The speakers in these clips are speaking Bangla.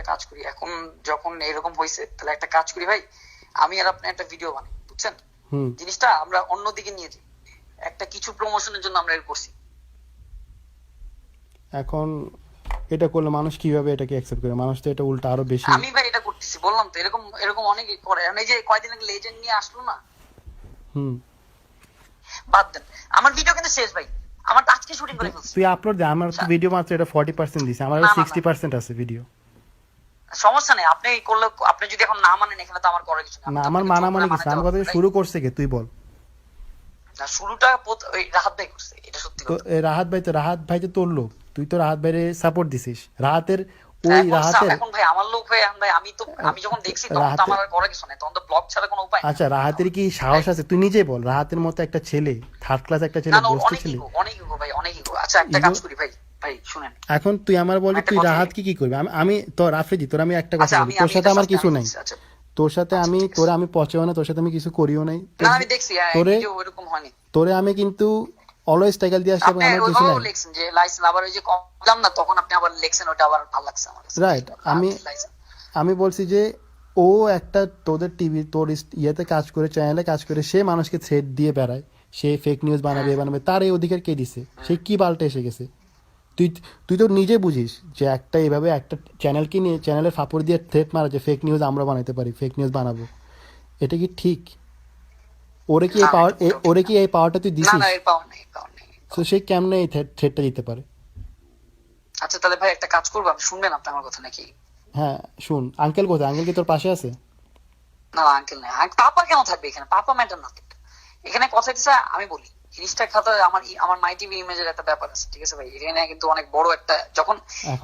কাজ করি, এখন যখন এরকম হয়েছে তাহলে একটা কাজ করি ভাই, আমি আর আপনি একটা ভিডিও বানাই, বুঝছেন? জিনিসটা আমরা অন্যদিকে নিয়ে যাই, একটা কিছু প্রমোশনের জন্য আমরা এর করছি। এখন এটা করলে মানুষ কিভাবে এটাকে অ্যাকসেপ্ট করে? মানুষ তো এটা উল্টা আরো বেশি। আমি ভাই এটা করতেছি, বললাম তো, এরকম এরকম অনেকে করে। এই যে কয়দিন আগে লেজেন্ড নিয়ে আসলো না, বাদ দেন, আমার ভিডিও কিন্তু শেষ ভাই, আমার আজকে শুটিং করে ফেলছি। তুই আপলোড দে, আমার তো ভিডিও মাত্র এটা 40% দিছে, আমার 60% আছে ভিডিও। সমস্যা নেই, আপনি করলে, আপনি যদি এখন না মানেন এখানে তো আমার করার কিছু না, আমার মানা মানে কিছু, আমার কথা শুরু করছে কে তুই বল। না, শুরুটা ওই রাহাত ভাই করছে, এটা সত্যি তো কথা। রাহাত ভাই তো তোর লোক, তুই তো রাহাত ভাইরে সাপোর্ট দিছিস। রাহাতের ওই রাহাতের এখন ভাই আমার লোক হয়ে ভাই, আমি যখন দেখছি তখন তো আমার আর করার কিছু নাই, তখন তো ব্লগ ছাড়া কোনো উপায়। আচ্ছা, রাহাতের কি সাহস আছে? তুই নিজে বল, রাহাতের মতো একটা ছেলে, থার্ড ক্লাস একটা ছেলে, বস্তি ছেলে। অনেক ইগো ভাই, অনেক ইগো। আচ্ছা একটা কাজ করি ভাই, ভাই শুনেন, এখন তুই আমার বল তুই রাহাত কি করবি? আমি তোর আফ্রিদি, তোর আমি একটা কথা বলি, তোর সাথে আমার কিছু নাই, তোর সাথে আমি পচেও না, তোর সাথে আমি কিছু করিও নাই। আমি দেখছি ওইরকম হয়নি। তোরে আমি কিন্তু অলওয়েজ টাইগাল দিয়ে আসি, এবং আমার কিছু নাই। লিখছেন যে লাইসেন্স আবার ওই যে কমলাম না, তখন আপনি আবার লিখছেন, ওটা আবার ভালো লাগছে আমার কাছে। রাইট, আমি বলছি যে ও একটা তোদের টিভি, তোর ইয়েতে কাজ করে, চ্যানেলে কাজ করে, সে মানুষকে থ্রেট দিয়ে বেড়ায়, সে ফেক নিউজ বানাবে, তার এই অধিকার কে দিছে? সে কি পাল্টে এসে গেছে? তুই তুই তো নিজে বুঝিস যে একটা এইভাবে একটা চ্যানেলকে নিয়ে, চ্যানেলের ফাপড় দিয়ে থ্রেট মারা, যে ফেক নিউজ আমরা বানাতে পারি, ফেক নিউজ বানাবো, এটা কি ঠিক? ওরে কি এই পাওয়ারটা তুই দিছিস? তো সে কেমনে এই থ্রেটটা দিতে পারে? আচ্ছা তাহলে ভাই একটা কাজ করবো, আপনি শুনবেন আপনি আমার কথা নাকি? হ্যাঁ শুন। আঙ্কেল কোথায়? আঙ্কেল কি তোর পাশে আছে? না আঙ্কেল নাই, পাপা কেন থাকবে এখানে? পাপা ম্যাটার না এখানে। কথা হচ্ছে, আমি বলি জিনিসটা খাতা, আমার মাই টিভি ইমেজের একটা ব্যাপার আছে, ঠিক আছে ভাই? এখানে কিন্তু অনেক বড় একটা, যখন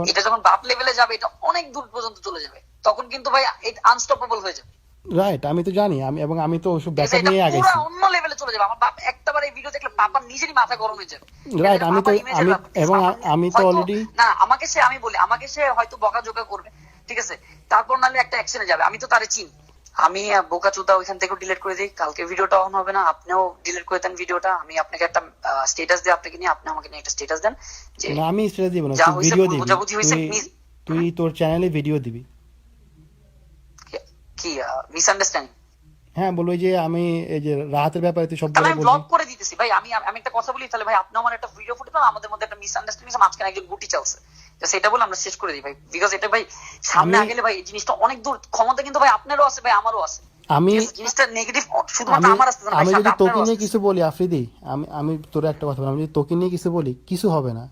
এটা যখন বাপ লেভেলে যাবে, এটা অনেক দূর পর্যন্ত চলে যাবে, তখন কিন্তু ভাই এটা আনস্টপেবল হয়ে যাবে। রাইট, আমি তো জানি, আমি তো ওসব ব্যাকআপ নিয়ে আগেছি। পুরো অন্য লেভেলে চলে যাবে। আমার বাপ একবার এই ভিডিও দেখলে পাপার নিজেরই মাথা গরম হয়ে যাবে। রাইট, আমি তো অলরেডি, না আমাকে সে, আমি বলি আমাকে সে হয়তো বকাঝকা করবে, ঠিক আছে, তারপর নাহলে একটা অ্যাকশনে যাবে, আমি তো তারে চিনি। আমি বোকাচোদা ওইখান থেকে ডিলিট করে দিই, কালকে ভিডিওটা অন হবে না, আপনিও ডিলিট করে দেন ভিডিওটা, আমি আপনাকে একটা স্ট্যাটাস দিই আপনাকে নিয়ে, আপনি আমাকে নিয়ে একটা স্ট্যাটাস দেন যে না আমি স্ট্যাটাস দিব না, তুই ভিডিও দিবি, তুই তোর চ্যানেলে ভিডিও দিবি। কি মিসআন্ডারস্ট্যান্ডিং? হ্যাঁ বলবো যে আমি এই যে রাহাতের ব্যাপারে তুই সব তাহলে আমি ব্লক করে দিতেছি ভাই। আমি একটা কথা বলি তাহলে ভাই, আপনি আমার একটা ভিডিও ফুটেজ, আমাদের মধ্যে একটা মিসআন্ডারস্ট্যান্ডিং আছে, মাঝখানে একজন গুটি চালছে, সেটা বলে আমরা শেষ করে দিই ভাই, বিকজ এটা ভাই সামনে আগেলে ভাই এই জিনিসটা অনেক দূর, ক্ষমতা কিন্তু ভাই আপনারও আছে ভাই, আমারও আছে। আমি জিনিসটা নেগেটিভ শুধুমাত্র আমার আছে না, আমি যদি তোকে নিয়ে কিছু বলি আফ্রিদি, আমি তোর একটা কথা বলি, আমি যদি তোকে নিয়ে কিছু বলি কিছু হবে না,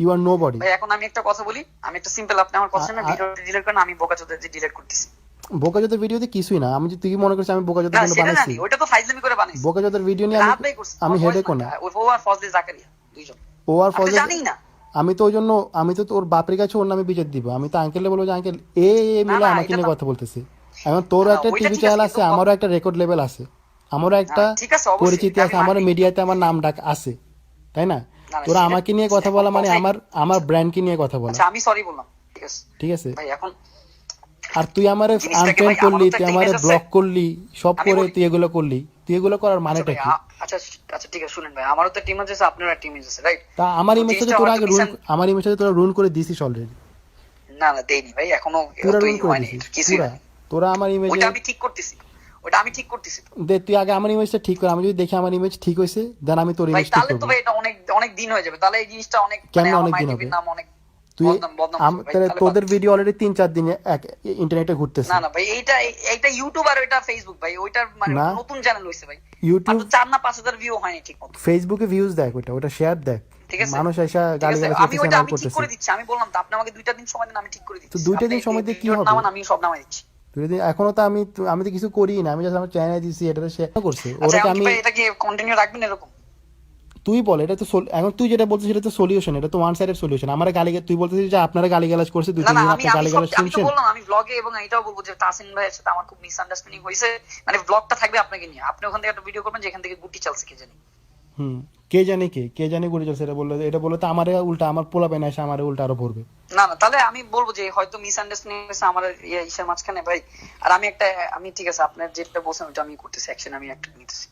ইউ আর নোবডি ভাই। এখন আমি একটা কথা বলি, আমি একটা সিম্পল, আপনি আমার কথা না, ভিডিওটা ডিলিট করেন, আমি বোকাচোদা ডিলিট করতেছি। বোকাচোদার ভিডিওতে কিছুই না, আমি তুই কি মনে করছিস আমি বোকাচোদার জন্য বানাইছি? ওটা তো ফাইজলামি করে বানাইছি। বোকাচোদার ভিডিও নিয়ে আমি হেডে কোনা, ও আর ফজলে জাকারিয়া দুইজন, ও আর ফজলে জানি না। আমি তো ওই জন্য, আমি তো তোর বাপের কাছে ওর নামে বিচার দিব, আমি তো আঙ্কেলে বলবো যে আঙ্কেল এ মিলে আমাকে নিয়ে কথা বলতেছি। এখন তোর একটা টিভি চ্যানেল আছে, আমারও একটা রেকর্ড লেভেল আছে, আমারও একটা পরিচিতি আছে, আমার মিডিয়াতে আমার নাম ডাক আছে, তাই না? তোরা আমাকে নিয়ে কথা বলা মানে আমার ব্র্যান্ডকে নিয়ে কথা বলা। আমি সরি বললাম, ঠিক আছে ভাই। এখন আর তুই আমারে আনফ্রেন্ড করলি, তুই আমারে ব্লক করলি, সব করে তুই এগুলো করলি, তুই এগুলো করার মানেটা কি? আচ্ছা আচ্ছা ঠিক আছে, শুনেন ভাই, আমারও তো টিম আছে, আপনারও টিম আছে, রাইট? তা আমার ইমেজটা তোরা আগে আমার ইমেজটা তোরা রুন করে দিছিস অলরেডি। না দেইনি ভাই, এখনো পুরো রুন করে দিছিস তোরা আমার ইমেজ। ওটা আমি ঠিক করতেছি, দে তুই আগে আমার ইমেজটা ঠিক কর, আমি যদি দেখি আমার ইমেজ ঠিক হইছে দেন আমি তোর ইমেজ ঠিক করব। তাহলে তো ভাই এটা অনেক অনেক দিন হয়ে যাবে, তাহলে এই জিনিসটা অনেক কেন অনেক দিন হবে? তুই তোদের ভিডিও অলরেডি 3-4 দিন ইন্টারনেটে ঘুরতেছে। না ভাই, এইটা ইউটিউব আর ওইটা ফেসবুক ভাই, ওইটার মানে নতুন চ্যানেল হইছে ভাই। ইউটিউব 4 না 5000 ভিউ হয়নি ঠিক মতো। ফেসবুকে ভিউজ দেখ, ওটা শেয়ার দেখ, মানুষ এসে গালিগালাজ করতেছে, আমি ঠিক করে দিচ্ছি, আমি বললাম তো আপনি আমাকে 2টা দিন সময় দেন, আমি ঠিক করে দিচ্ছি। তো 2টা দিন সময় দিয়ে কি হবে? আমি সব নামাই দিচ্ছি। এখনো তো আমি তো কিছু করি না, আমি জাস্ট আমার চ্যানেলে দিছি, এটা শেয়ার করছে। ওটাকে আমি এটা কি কন্টিনিউ রাখবেন এরকম? তুই বল, এটা তো এখন তুই যেটা বলছিস সেটা তো সলিউশন, এটা তো ওয়ান সাইডেড সলিউশন। আমার তুই বলতেছিস যে আপনারা গালিগালাজ করছে, 2-3 দিন আপনি গালিগালাজ শুনছেন। আমি তো বললাম, আমি ব্লগে এবং এটাও বলবো যে তাসিন ভাইয়ের সাথে আমার খুব মিসআন্ডারস্ট্যান্ডিং হইছে, মানে ব্লগটা থাকবে আপনাকে নিয়ে, আপনি ওখান থেকে একটা ভিডিও করবেন যেখান থেকে গুটি চালছে কে জানি। কে জানে গুটি চালছে, এটা বললো তো আমারে উল্টা, আমার পোলা পেনা এসে আমারে উল্টা আরো ভরবে। না তাহলে আমি বলবো যে হয়তো মিসআন্ডারস্ট্যান্ডিং হয়েছে আমার ইসের মাঝখানে ভাই। আর আমি ঠিক আছে, আপনার যেটা বলছেন ওটা আমি করতেছি, অ্যাকশন আমি একটা নিতেছি।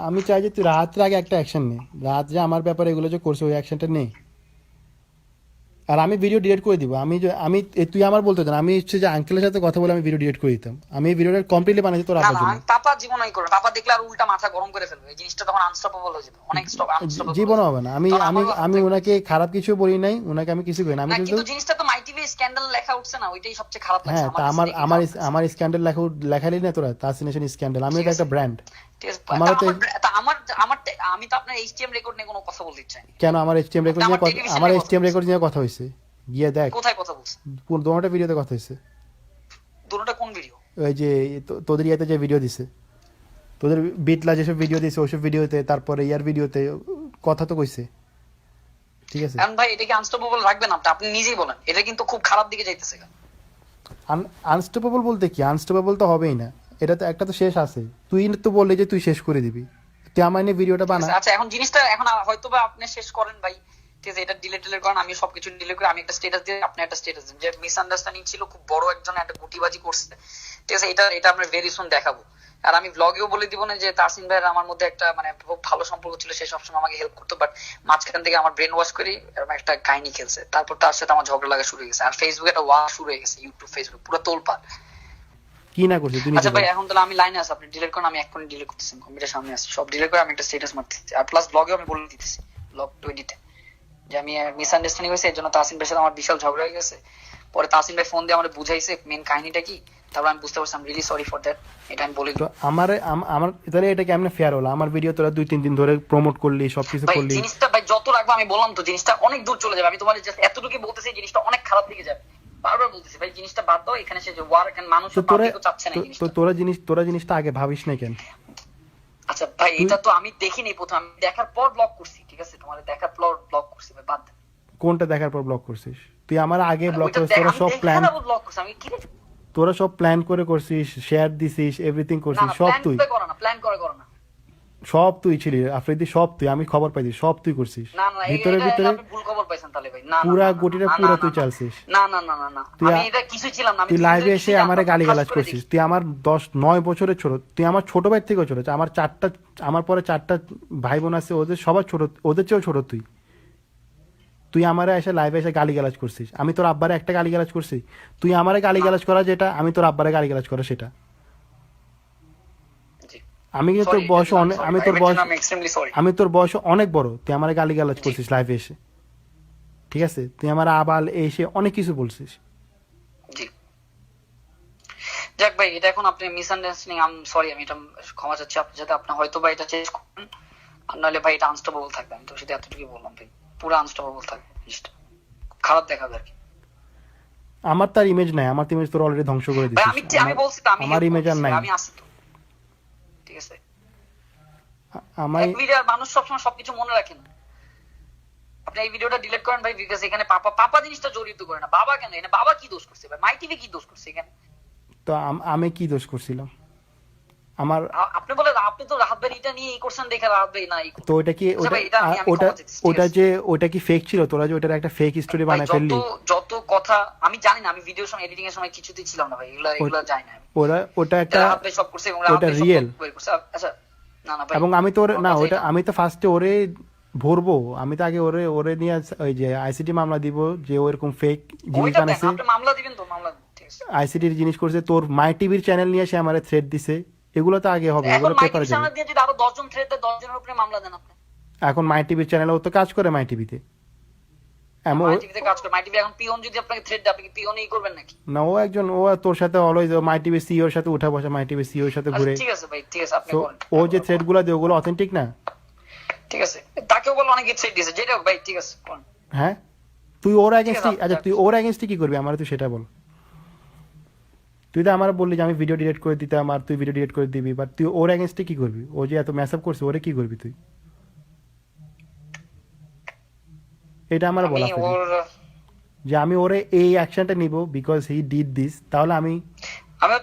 আমি চাই যে তুই রাতের আগে একটা অ্যাকশন নে, রাত যে আমার ব্যাপারে এগুলো যে করছে ওই অ্যাকশনটা নে। আর আমি ভিডিও ডিলিট করে দিব। তুই আমার বলতে চান, আমি হচ্ছে যে আঙ্কেলের সাথে কথা বলে আমি ভিডিও ডিলিট করে দিতাম। আমি এই ভিডিওটা কমপ্লিটলি বানাইছি তোর না আব্বার না জন্য। আমি পাপা জীবনই করবে, পাপা দেখলে আর উল্টা মাথা গরম করে ফেলবে, এই জিনিসটা তখন আনস্টপেবল হয়ে যাবে, অনেক আনস্টপেবল জীবনও হবে না। আমি আমি আমি ওনাকে খারাপ কিছু বলি নাই, ওনাকে আমি কিছু করি না। আমি না, কিন্তু কিন্তু জিনিসটা তো মাই টিভি স্ক্যান্ডাল লেখা উঠছে না, ওইটাই সবচেয়ে খারাপ লাগছে হ্যাঁ, তা আমার কাছে, আমার দেখে আমার খারাপ লাগছে। আমার স্ক্যান্ডাল লেখালি না তোরা, তাসিনেশন স্ক্যান্ডাল। আমি এটা একটা ব্র্যান্ড। ঠিক আছে, আমারও তো আমি তো আপনার এইচটিএম রেকর্ড নিয়ে কোনো কথা বলতে চাই না। কেন আমার এইচটিএম রেকর্ড নিয়ে আমার এইচটিএম রেকর্ড নিয়ে কথা হয়েছে, গিয়ে দেখ কোথায় কথা বলছেন? দোনোটা ভিডিওতে কথা হয়েছে। দুটোটা কোন ভিডিও? ওই যে তোদের ইয়েতে যে ভিডিও দিছে, তোদের বিটলা যেসব ভিডিও দিছে ওইসব ভিডিওতে, তারপরে ইয়ার ভিডিওতে কথা তো কইছে। ঠিক আছে, এখন ভাই এটাকে আনস্টপেবল রাখবেন আপনি, আপনি নিজেই বলেন, এটা কিন্তু খুব খারাপ দিকে যাইতেছে। আনস্টপেবল বলতে কি? আনস্টপেবল তো হবেই না, এটা তো একটা তো শেষ আছে। তুই তো বললি যে তুই শেষ করে দিবি, তুই আমার নিয়ে ভিডিওটা বানা। আচ্ছা এখন জিনিসটা এখন হয়তো বা আপনি শেষ করেন ভাই, ঠিক আছে, এটা ডিলিট করেন, আমি সবকিছু ডিলিট করে আমি একটা স্ট্যাটাস দিয়ে আপনি একটা স্ট্যাটাস দেন যে মিসআন্ডারস্ট্যান্ডিং ছিল, খুব বড় একজন একটা গুটিবাজি করছে, ঠিক আছে, এটা আমরা ভেরি সুন দেখাবো। আর আমি ব্লগেও বলে দিব না যে তাসিন ভাইয়ের আমার মধ্যে একটা মানে খুব ভালো সম্পর্ক ছিল, সে সবসময় আমাকে হেল্প করতো, বাট মাঝখান থেকে আমার ব্রেন ওয়াশ করি এরকম একটা কাহিনী খেলছে, তারপর তার সাথে আমার ঝগড়া লাগা শুরু হয়ে গেছে, আর ফেসবুকে একটা ওয়ার শুরু হয়ে গেছে, ইউটিউব ফেসবুক পুরো তোলপাড়। কি না করছিস তুই? আচ্ছা ভাই এখন তাহলে আমি লাইনে আছি, আপনি ডিলিট করেন, আমি এক্ষুনি ডিলিট করতেছি, কম্পিউটার সামনে আছি, সব ডিলিট করে আমি একটা স্ট্যাটাস মারতেছি, আর প্লাস ব্লগেও আমি বলে দিতেছি ব্লগ 20-তে যে আমি মিসআন্ডারস্ট্যান্ডিং হয়েছে, এর জন্য তাসিন ভাইয়ের সাথে আমার বিশাল ঝগড়া হয়ে গেছে। পরে তাসিন ভাই ফোন দিয়ে আমার বুঝাইছে মেন কাহিনীটা কি, তারপর আমি বুঝতে পারছি I am really sorry for that, এটা আমি বলে তো আমার তাহলে এটা কেমনে ফেয়ার হলো? আমার ভিডিও তোরা 2-3 দিন ধরে প্রমোট করলি, সবকিছু ভাই করলি। জিনিসটা ভাই যত রাখবো, আমি বললাম তো জিনিসটা অনেক দূর চলে যাবে, আমি তোমার জাস্ট এতটুকুই বলতেছি, জিনিসটা অনেক খারাপ দিকে যাবে, বারবার বলতেছি ভাই জিনিসটা বাদ দাও, এখানে সে যে ওয়ার কেন মানুষ তো তোরা পাবলিকও চাচ্ছে না এই জিনিসটা। তোরা জিনিসটা আগে ভাবিস না কেন? আচ্ছা ভাই এটা তো আমি দেখিনি প্রথম, আমি দেখার পর ব্লক করছি, ঠিক আছে, তোমার দেখার পর ব্লক করছি ভাই, বাদ দেন। কোনটা দেখার পর ব্লক করছিস? তুই আমার আগে ব্লক ওইটা করছিস, তোরা সব প্ল্যান, ব্লক করছি আমি, কি তোরা সব প্ল্যান করে করছিস, শেয়ার দিছিস, এভরিথিং না করছিস, না সব প্ল্যান তুই, করে না, প্ল্যান করে না, সব তুই ছিলি আফ্রিদি, সব তুই, আমি খবর পাইছি, সব তুই করছিস। না না ভিতরে এটা ভিতরে আপনি ভুল খবর পাইছেন তাহলে ভাই, না পুরা গটিটা পুরা তুই চালছিস। না না না না না তুই আমি এটা কিছু ছিলাম না, আমি তুই লাইভে এসে আমারে গালিগালাজ করে করছিস। তুই আমার 10-9 বছরের ছোট, তুই আমার ছোট ভাই থেকেও ছোট। আমার পরে 4টা ভাই বোন আছে, ওদের সবার ছোট, ওদের চেয়েও ছোট তুই। তুই আমারে এসে লাইভে এসে গালিগালাজ করছিস। আমি তোর আব্বারে একটা গালিগালাজ করছি? তুই আমারে গালিগালাজ করা যেটা, আমি তোর আব্বারে গালিগালাজ করা সেটা। জি। আমি কিন্তু তোর Sorry, বয়স I'm অনেক, sorry, আমি ভাই, তোর এটার বয়স, জন্য আমি extremely sorry। আমি তোর বয়স অনেক বড়, তুই আমারে গালিগালাজ করছিস লাইভে এসে, ঠিক আছে? তুই আমার আবাল এসে অনেক কিছু বলছিস। জি যাক ভাই, এটা এখন আপনি মিসআন্ডারস্ট্যান্ডিং, আই এম সরি, আমি এটা ক্ষমা চাচ্ছি, আপনি যাতে আপনি হয়তো বা এটা চেঞ্জ করেন, আর নাহলে ভাই এটা আনস্টপেবল থাকবে, আমি তো সেটা এতটুকুই বললাম ভাই, পুরো আনস্টপেবল থাকবে, জিনিসটা খারাপ দেখাবে আর কি। আমার তার ইমেজ নাই, আমার ইমেজ তোর অলরেডি ধ্বংস করে ভাই দিছিস। আমি বলছি তো, আমি আমার ইমেজ আর নাই। আমি আসি তো, ঠিক আছে, আমার এক ভিডিও, আর মানুষ সবসময় সবকিছু মনে রাখে না। আপনি এই ভিডিওটা ডিলিট করেন ভাই, বিকজ এখানে পাপা জিনিসটা জড়িত করে না, বাবা কেন, এখানে বাবা কি দোষ করছে ভাই, মাই টিভি কি দোষ করছে এখানে? তো আমি কি দোষ করছিলাম? আমার আপনি বলে আপনি তো রাহাত ভাই এটা নিয়ে এই করছেন দেখে রাহাত ভাই না তো ওটা কি, ওটা কি ফেক ছিল? তোরা যে ওটার একটা ফেক স্টোরি বানায় ফেললি। যত কথা আমি জানি না, আমি ভিডিওর সময় এডিটিং এর সময় কিছুতেই ছিলাম না ভাই, এগুলা জানি না ওটা একটা, রাহাত ভাই সব করছে এবং ওটা রিয়েল। আচ্ছা না না ভাই, এবং আমি তোর না, ওটা আমি তো ফার্স্টে ওরে ভরবো, আমি তো আগে ওরে নিয়ে ওই যে আইসিটি মামলা দিব যে ও এরকম ফেক জিনিস বানাইছে। আপনি মামলা দিবেন তো, মামলা ঠিক আছে, আইসিটির জিনিস করছে, তোর মাই টিভির চ্যানেল নিয়ে সে আমারে থ্রেট দিছে, এগুলো তো আগে হবে, এগুলো পেপারে যাবে। এখন দিয়ে যদি আরো 10 জন থ্রেড দেয়, 10 জনের উপরে মামলা দেন আপনি। এখন মাই টিভির চ্যানেল, ও তো কাজ করে মাই টিভিতে, এমন মাই টিভিতে কাজ করে, মাই টিভি এখন পিওন যদি আপনাকে থ্রেড দেয়, আপনি কি পিওনই করবেন নাকি? না, ও একজন, ও তোর সাথে অলওয়েজ মাই টিভি সিইওর সাথে উঠা বসা, মাই টিভি সিইওর সাথে ঘুরে। ঠিক আছে ভাই, ঠিক আছে, আপনি তো বলেন। ও যে থ্রেড গুলো দেয় ওগুলো অথেন্টিক না? ঠিক আছে, তাকেও বলে অনেকে থ্রেড দিয়েছে, যেটা হোক ভাই, ঠিক আছে বলেন। হ্যাঁ, তুই ওর এগেইনস্টে, আচ্ছা তুই ওর এগেইনস্টে কি করবি আমার, তুই সেটা বল। তুই তো আমার বললি যে আমি ভিডিও ডিলিট করে দিতাম, আর তুই ভিডিও ডিলিট করে দিবি, বাট তুই ওর এগেইনস্টে কি করবি? ও যে এত মেসআপ করছে, ওরে কি করবি তুই? এটা আমার বলা যে আমি ওরে এই অ্যাকশনটা নিব বিকজ হি ডিড দিস, তাহলে আমি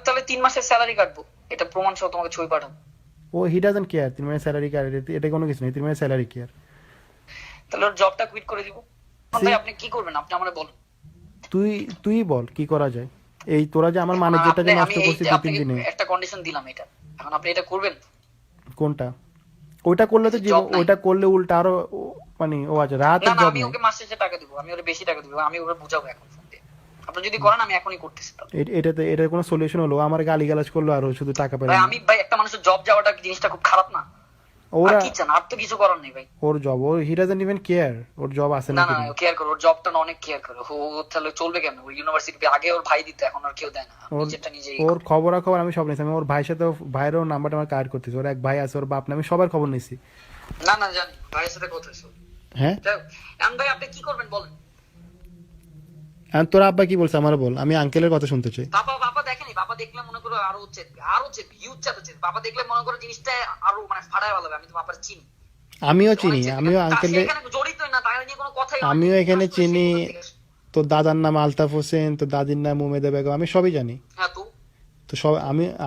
তাহলে 3 মাসের স্যালারি কাটবো, এটা প্রমাণ সহ তোমাকে ছবি পাঠাবো। ও হি ডাজন্ট কেয়ার 3 মাসের স্যালারি কেয়ার, এটা কোনো কিছু নেই, 3 মাসের স্যালারি কেয়ার। তাহলে ওর জবটা কুইট করে দিব। ভাই আপনি কি করবেন, আপনি আমারে বলুন। তুই বল কি করা যায়। এই তোরা যে আমার ম্যানেজারটা যে নষ্ট করছিস 2-3 দিনে, একটা কন্ডিশন দিলাম, এটা এখন আপনি এটা করবেন? কোনটা? ওইটা করলে তো job নাই। ওইটা করলে উল্টা আরো মানে ও আছে রাতের না জব আমি নেই। ওকে মাস শেষে টাকা দিব, আমি ওরে বেশি টাকা দিব, আমি ওরে বুঝাবো এখন ফোন দিয়ে। আপনি যদি করেন আমি এখনই করতেছি তাহলে। এটাতে এটার কোনো সলিউশন হলো? আমার গালিগালাজ করলো আর ও শুধু টাকা পেল ভাই না। আমি ভাই একটা মানুষের জব যাওয়াটা কি জিনিসটা খুব খারাপ না? আর ওরা কি চান? আর তো কিছু করার নেই ভাই। ওর জব, ও হি ডাজন্ট ইভেন কেয়ার ওর জব আছে না নাকি না নেই। কেয়ার করে, ওর জবটা না অনেক কেয়ার করে। ও তাহলে চলবে কেন? ওই ইউনিভার্সিটি আগে ওর ভাই দিত, এখন আর কেউ দেয় না, ওর নিজেরটা নিজেই ওর করে। খবরাখবর আমি সব নিয়েছি। আমি ওর ভাইয়ের সাথে ভাইয়েরও নাম্বারটা আমার কার্ড করতেছি। ওর এক ভাই আছে, ওর বাপ নামে সবার খবর নিয়েছি। না না জানি ভাইয়ের সাথে কথা হয়েছে। হ্যাঁ, যাই হোক, এখন ভাই আপনি কি করবেন বলেন? আর তোর আব্বা কি বলছে আমার বল, আমি আঙ্কেলের কথা শুনতে চাই। বাবা দেখেনি, বাবা দেখলে মনে করো আরো হচ্ছে হিউজ চাপ হচ্ছে। বাবা দেখলে মনে করো জিনিসটা আরো মানে ফাটায় ভালো হবে। আমি তো বাবার চিনি, আমিও চিনি, আমিও আঙ্কেলে, এখানে জড়িতই না, তাহলে নিয়ে কোনো কথাই হয় না। আমিও এখানে কাজ করে চিনি। সেই কোথা থেকে আসে? তোর দাদার নাম আলতাফ হোসেন, তোর দাদির নাম উমেদা বেগম, আমি সবই জানি। হ্যাঁ তো তো সব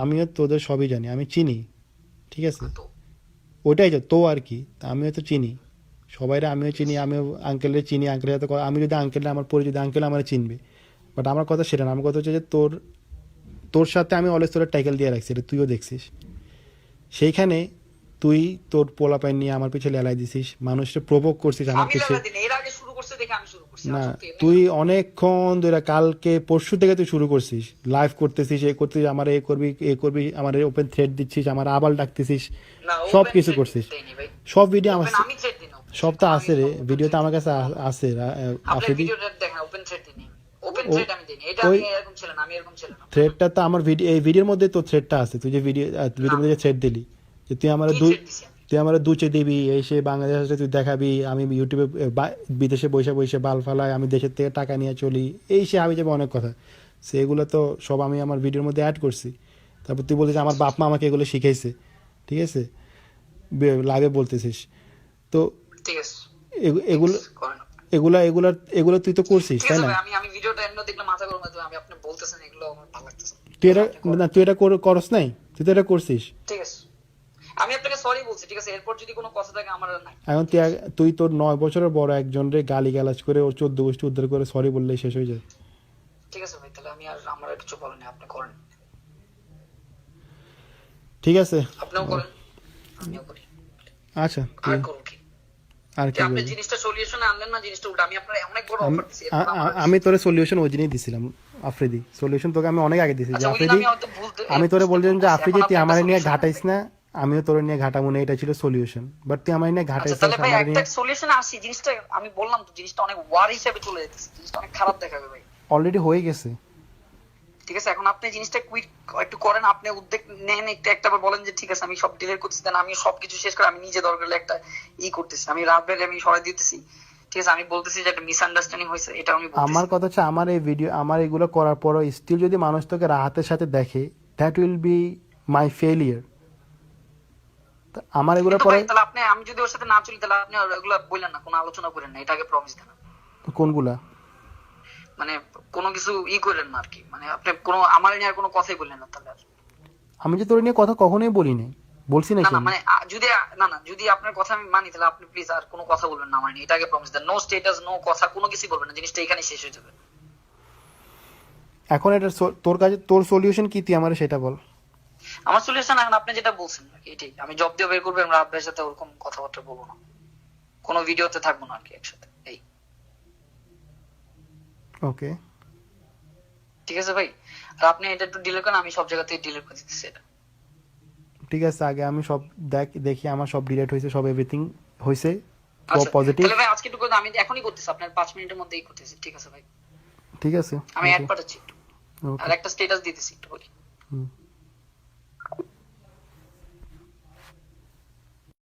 আমিও তোদের সবই জানি, আমি চিনি, ঠিক আছে। তো ওইটাই তো আর কি, আমিও তো চিনি সবাইরে, আমিও চিনি, আমিও আঙ্কেলের চিনি। আঙ্কেলের সাথে আমি যদি আঙ্কেল আমার পরিচিত, আঙ্কেল আমার চিনবে। বাট আমার কথা সেটা না, আমার কথা হচ্ছে যে তোর সাথে আমি অলওয়েজ তোর টাইকেল দিয়ে রাখছি, এটা তুইও দেখছিস। সেইখানে তুই তোর পোলাপাইন নিয়ে আমার পিছনে লেলাই দিছিস, মানুষকে প্রভোগ করছিস আমার আমি পিছিয়ে। লাগা দিন, এর আগে শুরু করছে দেখে আমি শুরু করছি। না, আসলে কি এমনি তুই অনেকক্ষণ ধরে কালকে পরশু থেকে তুই শুরু করছিস, লাইভ করতেছিস, এ করতেছিস, আমার এ করবি, আমার ওপেন থ্রেড দিচ্ছিস, আমার আবাল ডাকতেছিস, না সব ওপেন কিছু থ্রেড করছিস। দেইনি ভাই। সব ভিডিও আমার, ওপেন আমি থ্রেড দিই না। সব তো আমি আছে রে, open ভিডিও তো thread আমার কাছে দিই। আছে। আপনার আফ্রিদি, ভিডিওটা দেখেন, ওপেন থ্রেড দিই ওপেন ও- থ্রেড আমি দিইনি। এটা ওই আমি এরকম ছিল না, আমি এরকম ছিল না। থ্রেডটা তো আমার ভিডিও, এই ভিডিওর মধ্যে তো থ্রেডটা আছে। তুই যে ভিডিওর মধ্যে থ্রেড দিলি যে তুই আমার কি থ্রেড দিছি আমি? তুই আমার দুচে দিবি, এই সে বাংলাদেশে তুই দেখাবি, আমি ইউটিউবে বিদেশে বসে বসে বাল ফালাই, আমি দেশের থেকে টাকা নিয়ে চলি, এই সে আমি যাবে অনেক কথা। সেগুলো তো সব আমি আমার ভিডিওর মধ্যে অ্যাড করছি। তারপর তুই বলছিস আমার বাপ মা আমাকে এগুলো শিখাইছে, ঠিক আছে, লাইভে বলতেছিস। তো ঠিক আছে, এগুলো করেন। এগুলা এগুলা এগুলো তুই তো করছিস, ঠিক তাই আছে না? ভাই, আমি ভিডিওটা এমনি দেখলে মাথা গরম হয়ে যাবে। আমি আপনি বলতেছেন এগুলো আমার ভালো লাগতেছে না। তুই এটা, আপনি করেন। না তুই এটা করস নাই, তুই তো এটা করছিস। ঠিক আছে, আমি আপনাকে সরি বলছি। ঠিক আছে, এরপর যদি কোনো কথা থাকে আমার আর নাই। এখন তুই তোর 9 বছরের বড় একজনরে গালি গালাজ করে ওর 14 গোষ্ঠী উদ্ধার করে সরি বললেই শেষ হয়ে যায়। ঠিক আছে ভাই, তাহলে আমি আর আমার আর কিছু বলেন, আপনি করেন। ঠিক আছে, আপনিও করেন, আমিও করি। আচ্ছা আর করুন কি? আর যে কি আপনি বলবি? জিনিসটা সলিউশনে আনলেন না, জিনিসটা উল্টা। আমি আপনার অনেক বড় আমি অফার দিছি, এরপর আমার আমি তোরে সলিউশন ওই দিনই দিছিলাম আফ্রিদি। সলিউশন তোকে আমি অনেক আগে দিছি যে আচ্ছা, ওই দিন আফ্রিদি, আমি হয়তো আমি তোরে বলছিলাম যে এখন আফ্রিদি তুই আপনি আমার একটা নিয়ে solution ঘাটাইস আনবেন। না, আমিও তোর নিয়ে ঘাটাবো না, এটা ছিল সলিউশন। বাট তুই আমার নিয়ে আচ্ছা ঘাটাইছিস তাহলে ভাই আমার একটা নিয়ে। সলিউশনে আসি। জিনিসটা আমি বললাম তো, জিনিসটা অনেক ওয়ার হিসেবে চলে যেতেছে, জিনিসটা অনেক খারাপ দেখাবে ভাই। অলরেডি হয়ে গেছে। ঠিক আছে, এখন আপনি জিনিসটা কুইক একটু করেন, আপনি উদ্যোগ নেন একটা বার বলেন যে ঠিক আছে আমি সব ডিলিট করতেছি, দেন আমি সবকিছু শেষ করে আমি নিজে দরকার হলে একটা করতেছি, আমি রাত বেলা আমি সরাই দিতেছি। ঠিক আছে, আমি বলতেছি যে একটা মিসআন্ডারস্ট্যান্ডিং হয়েছে, এটা আমি বলতেছি। আমার কথা হচ্ছে, আমার এই ভিডিও, আমার এগুলো করার পরও স্টিল যদি মানুষ তোকে রাহাতের সাথে দেখে, that will be my failure. আমার এগুলো কিন্তু পরে ভাই তাহলে আপনি, আমি যদি ওর সাথে না চলি তাহলে আপনি এগুলো বললেন না, কোনো আলোচনা করেন না, এটাকে প্রমিস দেন। কোনগুলা, মানে কোনো কিছু করেন না আর কি, মানে আপনি কোনো আমার নিয়ে আর কোনো কথাই বললেন না তাহলে আর। আমি যে তোর নিয়ে কথা কখনোই বলি নাই, বলছি না নাকি না আমি? মানে যদি আপনার কথা আমি মানি তাহলে আপনি প্লিজ আর কোনো কথা বলবেন না আমার নিয়ে, এটাকে প্রমিস দেন। নো স্ট্যাটাস, নো কথা, কোনো কিছু বলবেন না, জিনিসটা এখানেই শেষ হয়ে যাবে। এখন এটা তোর কাছে, তোর সলিউশন কি তুই আমার সেটা বল। আমার সলিউশন এখন আপনি যেটা বলছেন আর কি, এটাই। আমি জব দিয়ে বের করবো, আমরা আপনার সাথে ওরকম কথাবার্তা বলবো না, কোনো ভিডিওতে থাকবো না আর কি একসাথে, এই। ওকে, ঠিক আছে ভাই, আর আপনি এটা একটু ডিলিট করেন, আমি সব জায়গা থেকে ডিলিট করে দিতেছি এটা। ঠিক আছে। আগে আমি সব দেখি আমার সব ডিলিট হয়েছে, সব এভরিথিং হয়েছে আচ্ছা পজিটিভ। তাহলে ভাই আজকে একটু করে আমি এখনই করতেছি, আপনার 5 মিনিটের মধ্যেই করতেছি। ঠিক আছে ভাই, ঠিক আছে, আমি অ্যাড পাঠাচ্ছি একটু, ওকে। আর একটা স্ট্যাটাস দিতেছি একটু বলি। হুম।